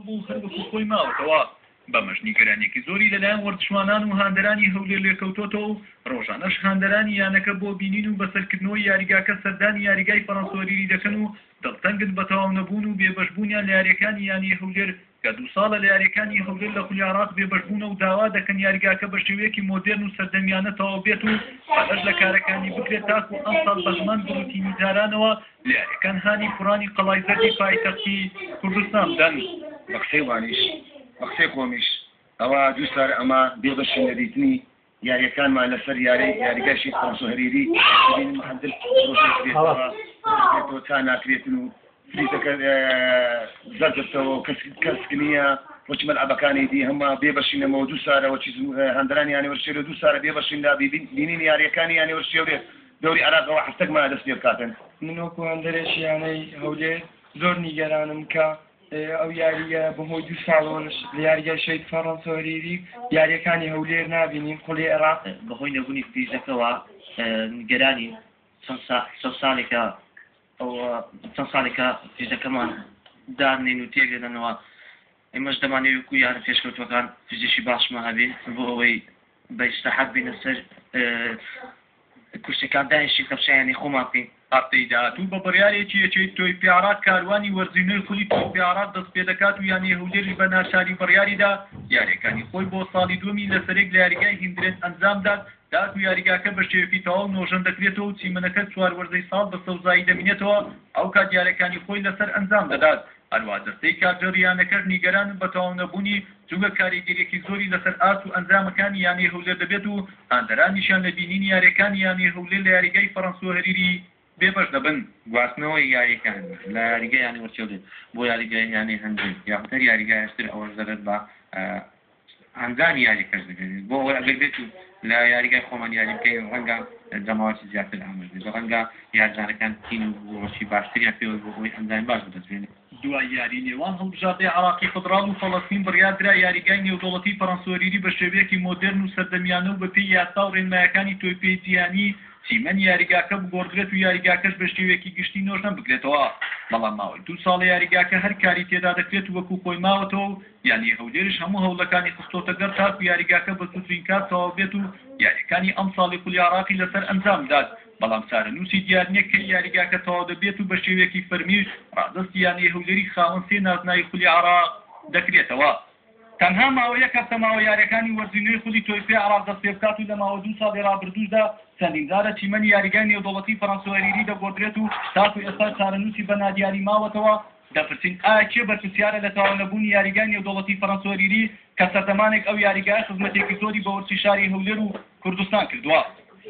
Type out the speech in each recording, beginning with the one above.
بوو هەروەکو خۆی ماوەتەوە بە مەژنیگەرانێکی زۆری لەلایەن وەرزشمانان و هاندەرانی هەولێر لێکەوتۆتەوە و ڕۆژانەش هاندەرانی یانەکە بۆ بینین و بەسەرکردنەوەی یاریگاکە سەردانی یاریگای فەڕەنسۆریری دەکەن و دڵتەنگت بە تەواو نەبوون و بێبەشبوونیان لە یاریەکانی یانی هەولێر کە 2 ساڵە لە یاریەکانی هەولێر لە خولی عێراق بێبەشبوونە و داوا دەکەن یاریگاکە بە شێوەیەکی مۆدێرن و سەردەمیانە تەواو بێت و بەدەست لە کارەکانی بکرێت تاکو ئەم ساڵ بە زمان بڕووتی میدارانەوە لە یاریەکان هانی کوڕانی قەڵای زەردی پایتەختی کوردستان بدەن. بە قسەی وانیش بە قسەی خۆمیش ئەوە دووسار ئەمە بێبەشی نەدیتنی یاریەکانمان لەسەر یاریگاشی فەڕەنسۆهەریری هەندێک پرۆژێکێتەوە تا ناکرێتن و فریتەکە زەردەستەوە و کەسک نییە وەچ مەلعەبەکانی دی هەموو بێبەشینەمەوە دووسارەوە چیز هەندەرانی یانیوەرشێرە دووسارە بێبەشیندا بینین یاریەکانی یانیوەرشێرێ دەوری عێراقەوە حەفتەکمان دەست پێ بکاتن. من وەکو هەندەرێکی یانەی هەولێر زۆر نیگەرانم کە ئەو یاریە بەهۆی 2 ساڵەوەش لە یاریگای شەید فەڕەنسۆهەریری یاریەکانی هەولێر نابینین خولی عێراق بەهۆی نەبوونی فریزەکەەوە نیگەرانی چەند ساڵێکە فریزەکەمان دانێن و تێگەدەنەوە ئێمەش دەمانێت وەکو یارە پێشکەوتوەکان فریزێکی باشمان هەبێ بۆ ئەوەی بە ئیستراحەت بینە سەر کورسەکان دانیشتین کە پیشیانی خۆمان بکەین. هەفتەی داهاتوو بە بڕیارێکی یەکێتی تۆی پیارات کاروانی وەرزینەوەی خولی تۆی پیارات دەست پێ دەکات و یانی هەولێری بە ناچاری بڕیاریدا یاریەکانی خۆی بۆ ساڵی دووەمی لەسەرێک لە یاریگای هیندرێت ئەنجامدات داهاتوو یاریگاکە بە شێوەیەکی تەواو نۆژەن دەکرێتەوە و چیمەنەکە 4 وەرزەی ساڵ بە سەوزایی دەمینێتەوە ئەو کات یاریەکانی خۆی لەسەر ئەنجام دەدات. هەروە دەستەی کارجەریانەکە نیگەران بە تەواو نەبوونی جوگە کاریگەریەکی زۆری لەسەر ئارت و ئەنجامەکانی یانی هەولێر دەبێت و هاندەرانیشان لە بینینی یاریەکانی یانی هەولێر لە یاریگای فەڕەنسۆهەریری بێبەش دەبن. گواستنەوەی یاریەکان لە یاریگای یانی وەرچێڵێت بۆ یاریگای یانی هەندێک یاخوتەر یاریگای هەشتر ئەوەش دەبێت بە ئەنجامی یاریەکەش دەبێت بۆ ئەوەی ئەگەر بێت و لە یاریگای خۆمان یاری بکەین ڕەنگە جەماوەتی زیاتر ئامادە بێت ڕەنگە یارجانەکان تین و ڕۆشی باشتریان پێوە بۆ ئەوەی ئەنجامی باش بدەستێنێت. دوای یاری نێوان هەڵبژاردەی عێراقی فدراڵ و فەڵەستین بڕیاردرا یاریگای نێودەوڵەتی فەڕەنسۆهەریری بە شێوەیەکی مۆدێرن و سەردەمیانە و بەپێی یاسا و ڕێنمایەکانی تۆیپی جیهانی چیمەن یاریگاکە بگۆڕدرێت و یاریگاکەش بە شێوەیەکی گشتی نۆژنە بکرێتەوە. بەڵام ماوەی 2 ساڵە یاریگاکە هەر کاری تێدا دەکرێت و وەکو خۆی ماوەتەوە و یانی هەولێرش هەموو هەوڵەکانی خستۆتە گەر تاکو یاریگاکە بە سوترین کات تەواو بێت و یاریەکانی ئەم ساڵی خولی عێراقی لەسەر ئەنجام داد. بەڵام چارەنووسی دیار نییە کە یاریگاکە تەواو دەبێت و بە شێوەیەکی فەرمیش ڕادستی یانی هەولێری خاوەن 3 نازناوی خولی عێراق دەکرێتەوە. تەنها ماوەیە کە ماوە یاریەکانی وەرزینەوەی خولی تۆیپی عێراق دەست پێ بکات و لە ماوە 2 ساڵی ڕابردووشدا چەندین جارە چیمەنی یاریگای نێودەوڵەتی فەڕەنسۆهەریری دەگۆڕدرێت و تاکو ئێستا چارەنووسی بە نادیاری ماوەتەوە دەپرسین ئایا کێ بەرپرسیارە لە تەواو نەبوونی یاریگای نێودەوڵەتی فەڕەنسۆهەریری کە سەردەمانێک ئەو یاریگایە خزمەتێکی زۆری بە وەرزی شاری هەولێر و کوردستان کردووە.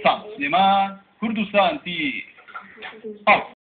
سام سلێمان، کوردستان تی